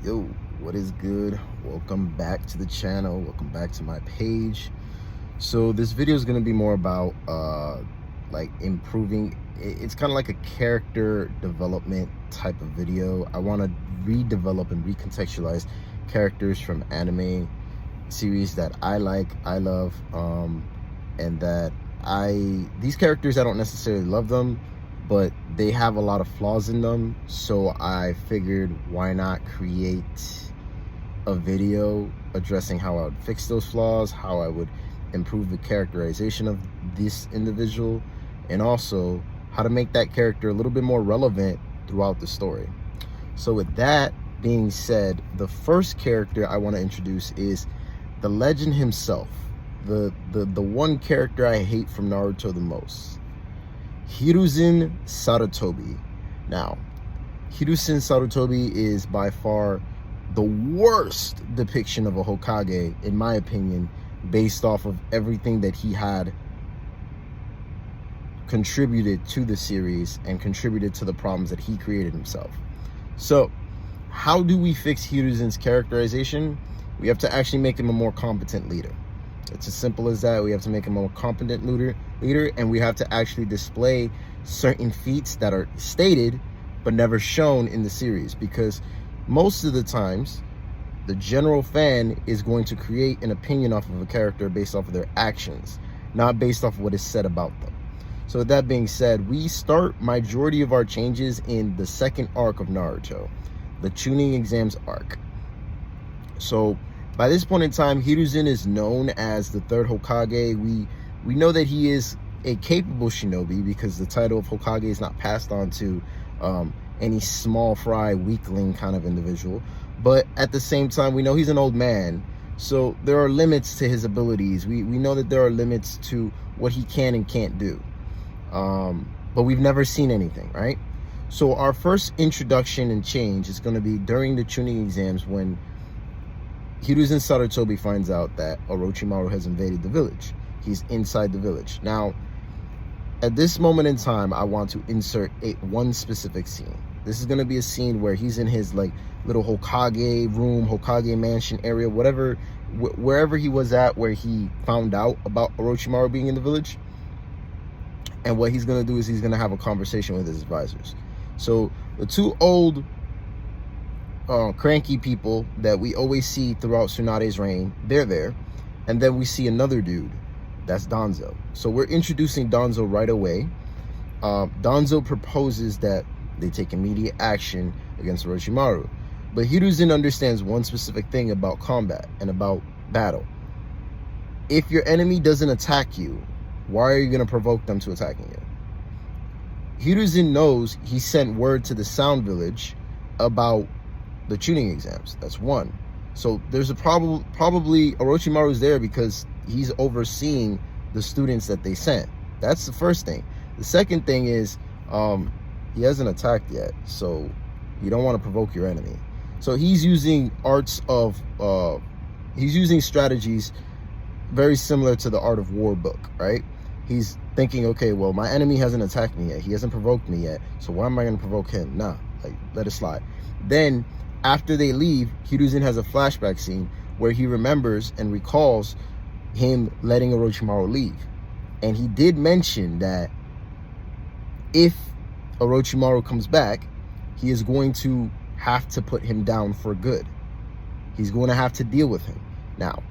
Yo, what is good? Welcome back to the channel. Welcome back to my page. So this video is going to be more about like improving. It's kind of like a character development type of video. I want to redevelop and recontextualize characters from anime series that I like, I love, and that these characters, I don't necessarily love them, but they have a lot of flaws in them. So I figured, why not create a video addressing how I would fix those flaws, how I would improve the characterization of this individual, and also how to make that character a little bit more relevant throughout the story. So with that being said, the first character I want to introduce is the legend himself, the one character I hate from Naruto the most, Hiruzen Sarutobi. Now, Hiruzen Sarutobi is by far the worst depiction of a Hokage, in my opinion, based off of everything that he had contributed to the series and contributed to the problems that he created himself. So, how do we fix Hiruzen's characterization? We have to actually make him a more competent leader. It's as simple as that. We have to make him a more competent leader, and we have to actually display certain feats that are stated but never shown in the series, because most of the times the general fan is going to create an opinion off of a character based off of their actions, not based off of what is said about them. So with that being said, we start majority of our changes in the second arc of Naruto, the Chunin exams arc. So by this point in time, Hiruzen is known as the third Hokage. We know that he is a capable shinobi because the title of Hokage is not passed on to any small fry weakling kind of individual. But at the same time, we know he's an old man, so there are limits to his abilities. We know that there are limits to what he can and can't do. But we've never seen anything, right? So our first introduction and change is going to be during the Chunin exams, when Hiruzen Sarutobi finds out that Orochimaru has invaded the village. He's inside the village. Now, at this moment in time, I want to insert one specific scene. This is going to be a scene where he's in his like little Hokage room, Hokage mansion area, whatever, wherever he was at, where he found out about Orochimaru being in the village. And what he's going to do is he's going to have a conversation with his advisors. So the two old cranky people that we always see throughout Tsunade's reign, they're there. And then we see another dude, that's Danzo. So we're introducing Danzo right away. Danzo proposes that they take immediate action against Orochimaru. But Hiruzen understands one specific thing about combat and about battle. If your enemy doesn't attack you, why are you going to provoke them to attacking you? Hiruzen knows he sent word to the Sound Village about the Chunin exams. That's one. So there's a probably Orochimaru's there because he's overseeing the students that they sent. That's the first thing. The second thing is he hasn't attacked yet, so you don't want to provoke your enemy. So he's using he's using strategies very similar to the Art of War book, right? He's thinking, okay, well, my enemy hasn't attacked me yet. He hasn't provoked me yet. So why am I going to provoke him? Nah, like, let it slide. Then after they leave, Hiruzen has a flashback scene where he remembers and recalls him letting Orochimaru leave. And he did mention that if Orochimaru comes back, he is going to have to put him down for good. He's going to have to deal with him. Now,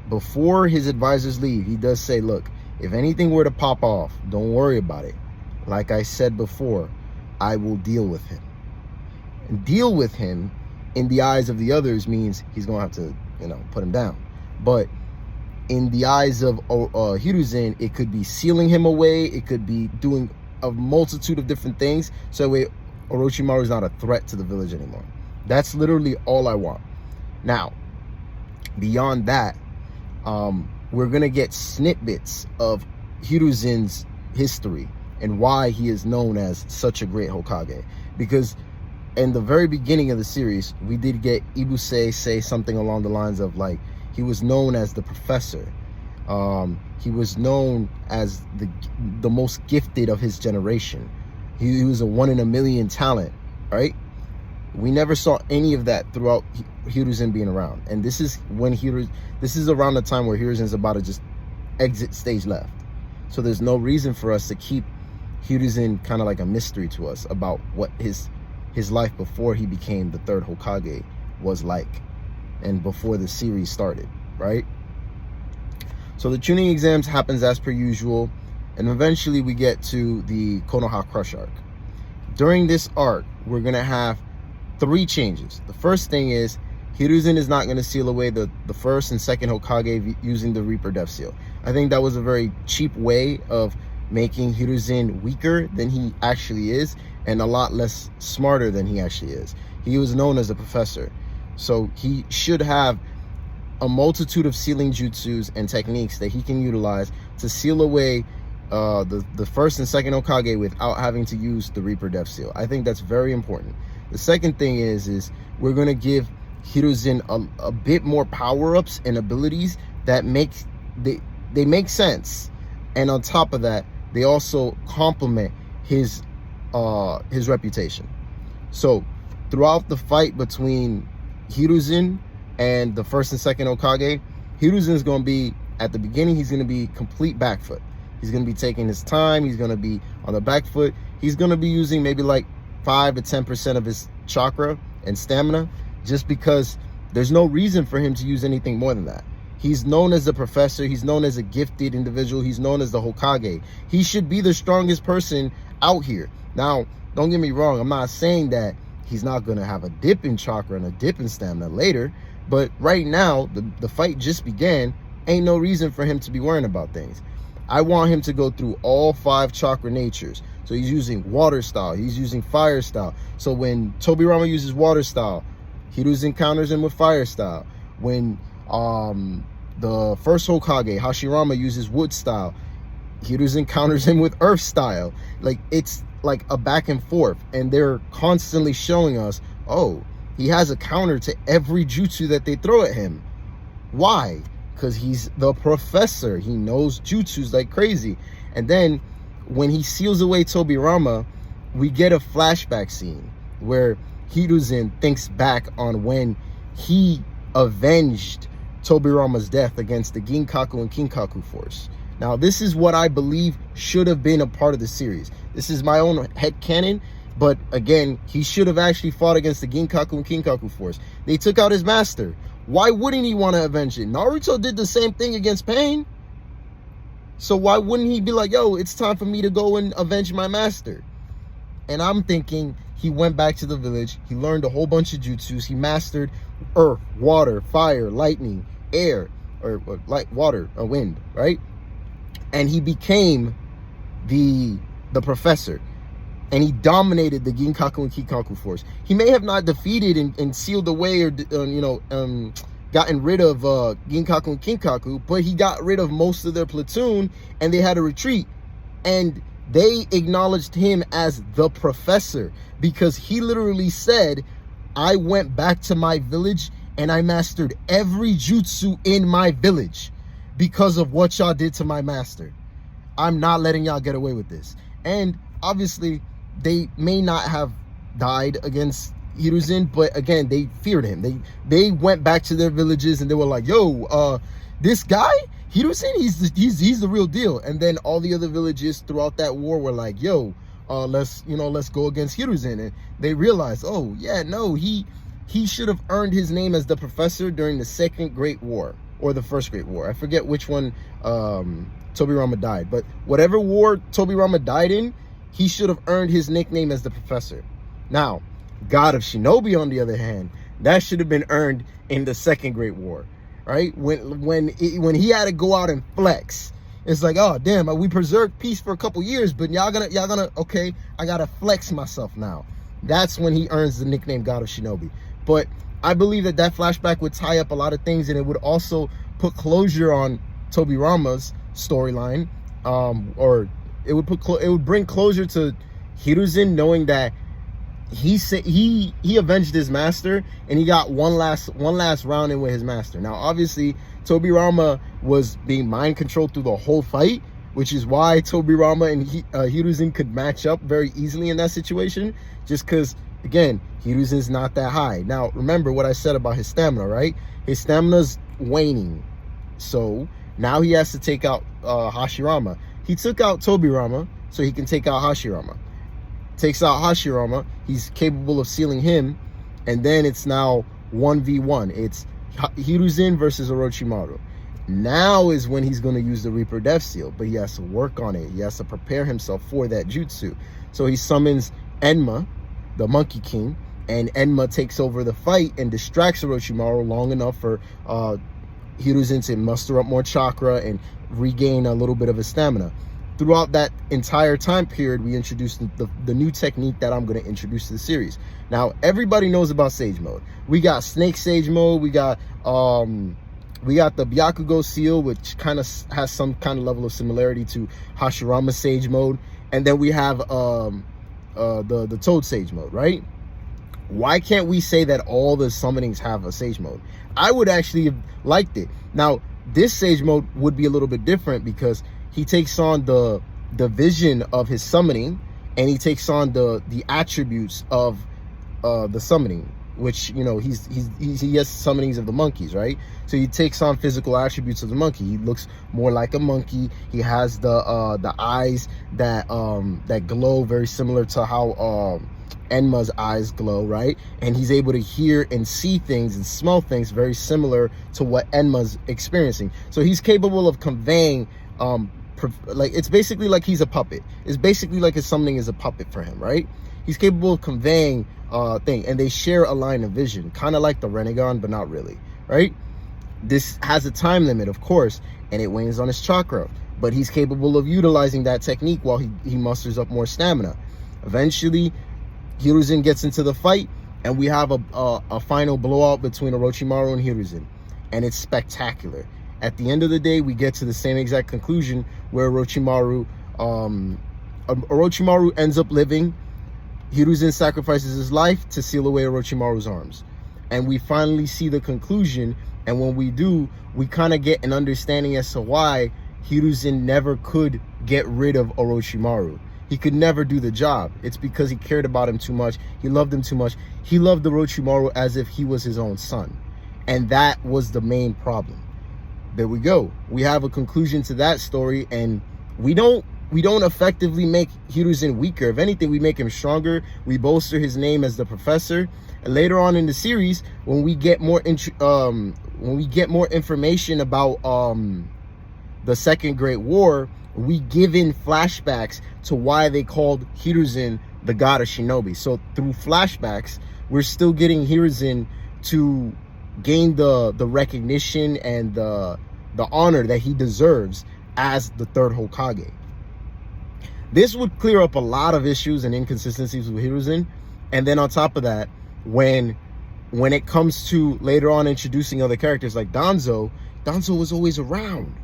before his advisors leave, he does say, look, if anything were to pop off, don't worry about it. Like I said before, I will deal with him. And deal with him in the eyes of the others means he's going to have to, put him down. But in the eyes of Hiruzen, it could be sealing him away. It could be doing a multitude of different things. So that way, Orochimaru is not a threat to the village anymore. That's literally all I want. Now, beyond that, we're going to get snippets of Hiruzen's history and why he is known as such a great Hokage. Because in the very beginning of the series, we did get Ibusei say something along the lines of, like, he was known as the professor. He was known as the most gifted of his generation. He was a 1 in a million talent, right? We never saw any of that throughout Hiruzen being around. And this is around the time where Hiruzen's about to just exit stage left. So there's no reason for us to keep Hiruzen kind of like a mystery to us about what his life before he became the third Hokage was like, and before the series started, right? So the tuning exams happens as per usual, and eventually we get to the Konoha Crush arc. During this arc, we're gonna have 3 changes. The first thing is Hiruzen is not going to seal away the first and second Hokage using the Reaper Death Seal. I think that was a very cheap way of making Hiruzen weaker than he actually is, and a lot less smarter than he actually is. He was known as a professor, so he should have a multitude of sealing jutsus and techniques that he can utilize to seal away the first and second Hokage without having to use the Reaper Death Seal. I think that's very important. The second thing is we're going to give Hiruzen a bit more power-ups and abilities that make sense, and on top of that, they also complement his reputation. So throughout the fight between Hiruzen and the first and second Hokage, Hiruzen is going to be, at the beginning, he's going to be complete back foot. He's going to be taking his time. He's going to be on the back foot. He's going to be using maybe like 5 to 10% of his chakra and stamina, just because there's no reason for him to use anything more than that. He's known as a professor. He's known as a gifted individual. He's known as the Hokage. He should be the strongest person out here. Now, don't get me wrong. I'm not saying that he's not going to have a dip in chakra and a dip in stamina later, but right now, the fight just began. Ain't no reason for him to be worrying about things. I want him to go through all 5 chakra natures. So he's using water style, he's using fire style. So when Tobirama uses water style, Hiruzen counters him with fire style. When the first Hokage, Hashirama, uses wood style, Hiruzen counters him with earth style. Like, it's like a back and forth, and they're constantly showing us, oh, he has a counter to every jutsu that they throw at him. Why? Because he's the professor. He knows jutsus like crazy. And then when he seals away Tobirama, we get a flashback scene where Hiruzen thinks back on when he avenged Tobirama's death against the Ginkaku and Kinkaku force. Now, this is what I believe should have been a part of the series. This is my own headcanon, but again, he should have actually fought against the Ginkaku and Kinkaku force. They took out his master. Why wouldn't he want to avenge it? Naruto did the same thing against Pain. So why wouldn't he be like, yo, it's time for me to go and avenge my master? And I'm thinking he went back to the village. He learned a whole bunch of jutsus. He mastered earth, water, fire, lightning, air, or light, water, or wind, right? And he became the professor. And he dominated the Ginkaku and Kinkaku force. He may have not defeated and sealed away or, gotten rid of Ginkaku and Kinkaku, but he got rid of most of their platoon, and they had to retreat. And they acknowledged him as the professor, because he literally said, I went back to my village and I mastered every jutsu in my village because of what y'all did to my master. I'm not letting y'all get away with this. And obviously, they may not have died against Hiruzen, but again, they feared him. They went back to their villages and they were like, yo, this guy Hiruzen, he's the real deal. And then all the other villages throughout that war were like, yo, let's go against Hiruzen. And they realized, oh yeah, no, he should have earned his name as the professor during the Second Great War or the First Great War. I forget which one Tobirama died, but whatever war Tobirama died in, he should have earned his nickname as the professor. Now, God of Shinobi, on the other hand, that should have been earned in the Second Great War, right? When he had to go out and flex, it's like, oh damn, we preserved peace for a couple years, but y'all gonna okay, I gotta flex myself now. That's when he earns the nickname God of Shinobi. But I believe that flashback would tie up a lot of things, and it would also put closure on Tobirama's storyline, or it would bring closure to Hiruzen, knowing that he avenged his master and he got one last round in with his master. Now, obviously, Tobirama was being mind controlled through the whole fight, which is why Tobirama and Hiruzen could match up very easily in that situation. Just because, again, Hiruzen's not that high. Now, remember what I said about his stamina, right? His stamina's waning. So now he has to take out Hashirama. He took out Tobirama so he can take out Hashirama. Takes out Hashirama. He's capable of sealing him. And then it's now 1v1. It's Hiruzen versus Orochimaru. Now is when he's going to use the Reaper Death Seal. But he has to work on it. He has to prepare himself for that jutsu. So he summons Enma, the Monkey King. And Enma takes over the fight and distracts Orochimaru long enough for Hiruzen to muster up more chakra and regain a little bit of his stamina. Throughout that entire time period, we introduced the new technique that I'm going to introduce to the series. Now, everybody knows about Sage Mode. We got Snake Sage Mode. We got the Byakugo Seal, which kind of has some kind of level of similarity to Hashirama Sage Mode. And then we have the Toad Sage Mode, right? Why can't we say that all the summonings have a Sage Mode? I would actually have liked it. Now, this Sage Mode would be a little bit different because he takes on the vision of his summoning, and he takes on the attributes of the summoning, which, you know, he has summonings of the monkeys, right? So he takes on physical attributes of the monkey. He looks more like a monkey. He has the eyes that glow, very similar to how Enma's eyes glow, right? And he's able to hear and see things and smell things very similar to what Enma's experiencing. So he's capable of conveying, like, it's basically like he's a puppet. It's basically like his summoning is a puppet for him, right? He's capable of conveying thing, and they share a line of vision, kind of like the Renegon, but not really, right? This has a time limit, of course, and it wanes on his chakra, but he's capable of utilizing that technique while he musters up more stamina. Eventually, Hiruzen gets into the fight, and we have a final blowout between Orochimaru and Hiruzen, and it's spectacular. At the end of the day, we get to the same exact conclusion where Orochimaru ends up living. Hiruzen sacrifices his life to seal away Orochimaru's arms, and we finally see the conclusion. And when we do, we kind of get an understanding as to why Hiruzen never could get rid of Orochimaru. He could never do the job. It's because he cared about him too much. He loved him too much. He loved Orochimaru as if he was his own son. And that was the main problem. There we go. We have a conclusion to that story, and we don't effectively make Hiruzen weaker. If anything, we make him stronger. We bolster his name as the professor. And later on in the series, when we get more information about the Second Great War, we give in flashbacks to why they called Hiruzen the god of shinobi. So through flashbacks, we're still getting Hiruzen to gain the recognition and the honor that he deserves as the third Hokage. This would clear up a lot of issues and inconsistencies with Hiruzen. And then on top of that, when it comes to later on introducing other characters like Danzo was always around.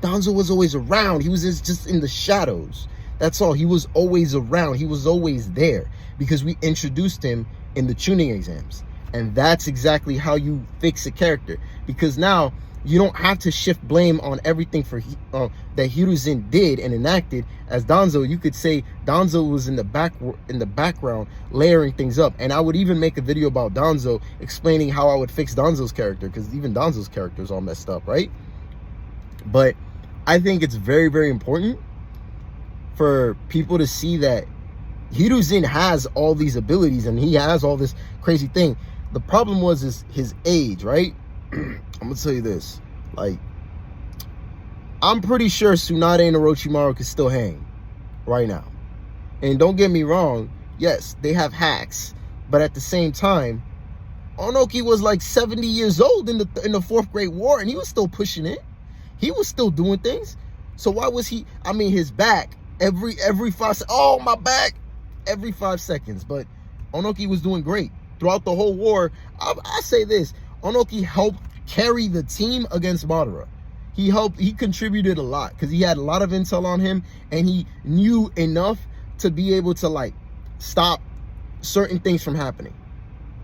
Danzo was always around. He was just in the shadows. That's all. He was always around. He was always there because we introduced him in the tuning exams. And that's exactly how you fix a character, because now you don't have to shift blame on everything for that Hiruzen did and enacted as Danzo. You could say Danzo was in the background layering things up. And I would even make a video about Danzo explaining how I would fix Danzo's character, because even Danzo's character is all messed up, right? But I think it's very, very important for people to see that Hiruzen has all these abilities and he has all this crazy thing. The problem was his age, right? I'm gonna tell you this, like, I'm pretty sure Tsunade and Orochimaru can still hang right now. And don't get me wrong, yes, they have hacks, but at the same time, Onoki was like 70 years old in the Fourth Great War, and he was still pushing it. He was still doing things. So why was he? I mean, his back every 5 oh, my back, every 5 seconds. But Onoki was doing great throughout the whole war. I say this: Onoki helped carry the team against Madara. He contributed a lot because he had a lot of intel on him, and he knew enough to be able to, like, stop certain things from happening.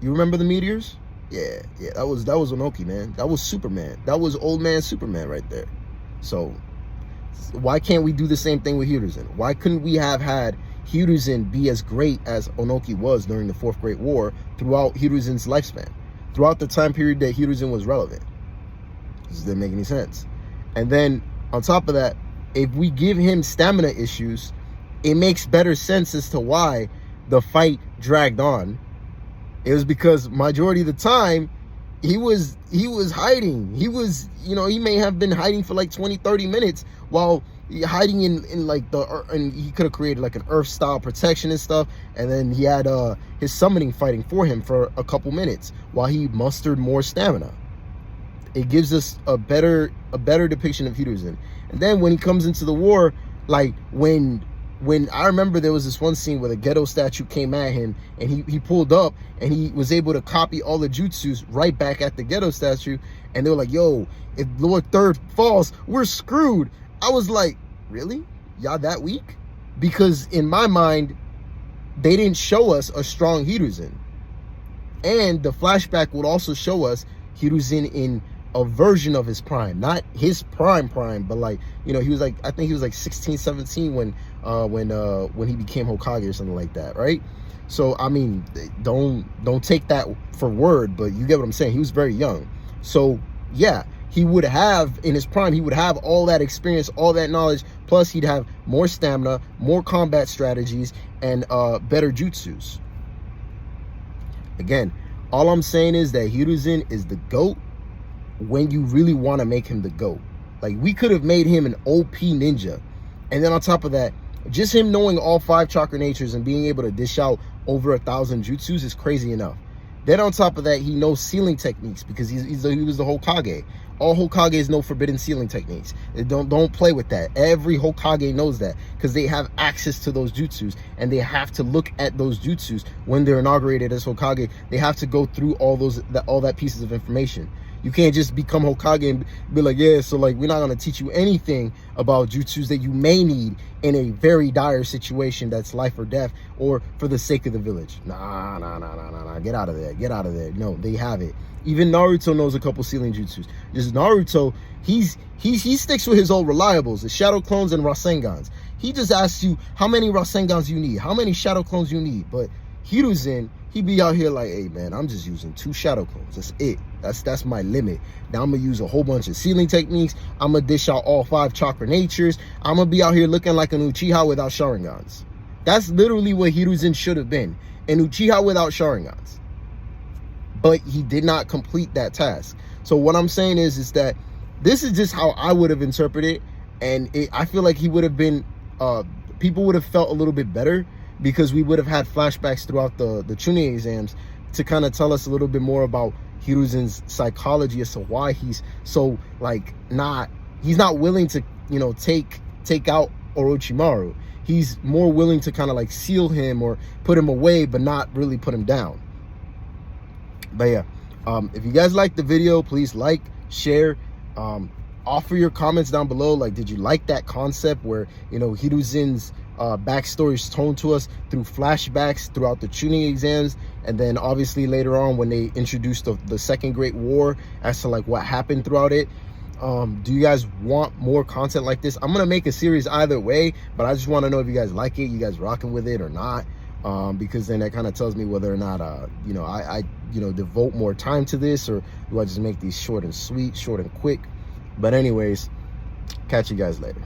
You remember the meteors? Yeah, that was Onoki, man. That was Superman. That was old man Superman right there. So why can't we do the same thing with Hiruzen? Why couldn't we have had Hiruzen be as great as Onoki was during the Fourth Great War throughout Hiruzen's lifespan, throughout the time period that Hiruzen was relevant. This doesn't make any sense. And then on top of that, if we give him stamina issues, it makes better sense as to why the fight dragged on. It was because majority of the time he was hiding. He was, you know, he may have been hiding for like 20-30 minutes while hiding in like and he could have created like an earth style protection and stuff, and then he had his summoning fighting for him for a couple minutes while he mustered more stamina. It gives us a better depiction of Hiruzen. And then when he comes into the war, like when I remember there was this one scene where the ghetto statue came at him, and he pulled up and he was able to copy all the jutsus right back at the ghetto statue, and they were like, yo, if Lord Third falls, we're screwed. I was like, really? Y'all that weak? Because in my mind, they didn't show us a strong Hiruzen. And the flashback would also show us Hiruzen in a version of his prime, not his prime, but like, you know, he was like, I think he was like 16, 17 when he became Hokage or something like that, right? So I mean, don't take that for word, but you get what I'm saying. He was very young, so yeah, he would have in his prime, he would have all that experience, all that knowledge, plus he'd have more stamina, more combat strategies, and better jutsus. Again, all I'm saying is that Hiruzen is the GOAT when you really want to make him the GOAT. Like, we could have made him an OP ninja, and then on top of that, just him knowing all 5 chakra natures and being able to dish out over 1,000 jutsus is crazy enough. Then on top of that, he knows sealing techniques because he was the Hokage. All Hokages know forbidden sealing techniques. Don't play with that. Every Hokage knows that because they have access to those jutsus, and they have to look at those jutsus when they're inaugurated as Hokage. They have to go through all that pieces of information. You can't just become Hokage and be like, yeah, so like, we're not going to teach you anything about jutsus that you may need in a very dire situation that's life or death or for the sake of the village. Nah. Get out of there. Get out of there. No, they have it. Even Naruto knows a couple sealing jutsus. Just Naruto, he sticks with his old reliables, the shadow clones and Rasengans. He just asks you how many Rasengans you need, how many shadow clones you need. But Hiruzen, he be out here like, hey man, I'm just using 2 shadow clones. That's it. That's my limit. Now I'm gonna use a whole bunch of sealing techniques. I'm gonna dish out all 5 chakra natures. I'm gonna be out here looking like an Uchiha without Sharingans. That's literally what Hiruzen should have been, an Uchiha without Sharingans. But he did not complete that task. So what I'm saying is that this is just how I would have interpreted it, and I feel like he would have been, people would have felt a little bit better because we would have had flashbacks throughout the Chunin exams to kind of tell us a little bit more about Hiruzen's psychology as to why he's so like he's not willing to, you know, take out Orochimaru. He's more willing to kind of like seal him or put him away, but not really put him down. But yeah, if you guys like the video, please like, share, offer your comments down below. Like, did you like that concept where, you know, Hiruzen's backstory is told to us through flashbacks throughout the Chunin exams, and then obviously later on when they introduced the Second Great War as to like what happened throughout it? Do you guys want more content like this? I'm gonna make a series either way, but I just want to know if you guys like it, you guys rocking with it or not, because then that kind of tells me whether or not you know, I you know, devote more time to this, or do I just make these short and sweet, short and quick. But anyways, catch you guys later.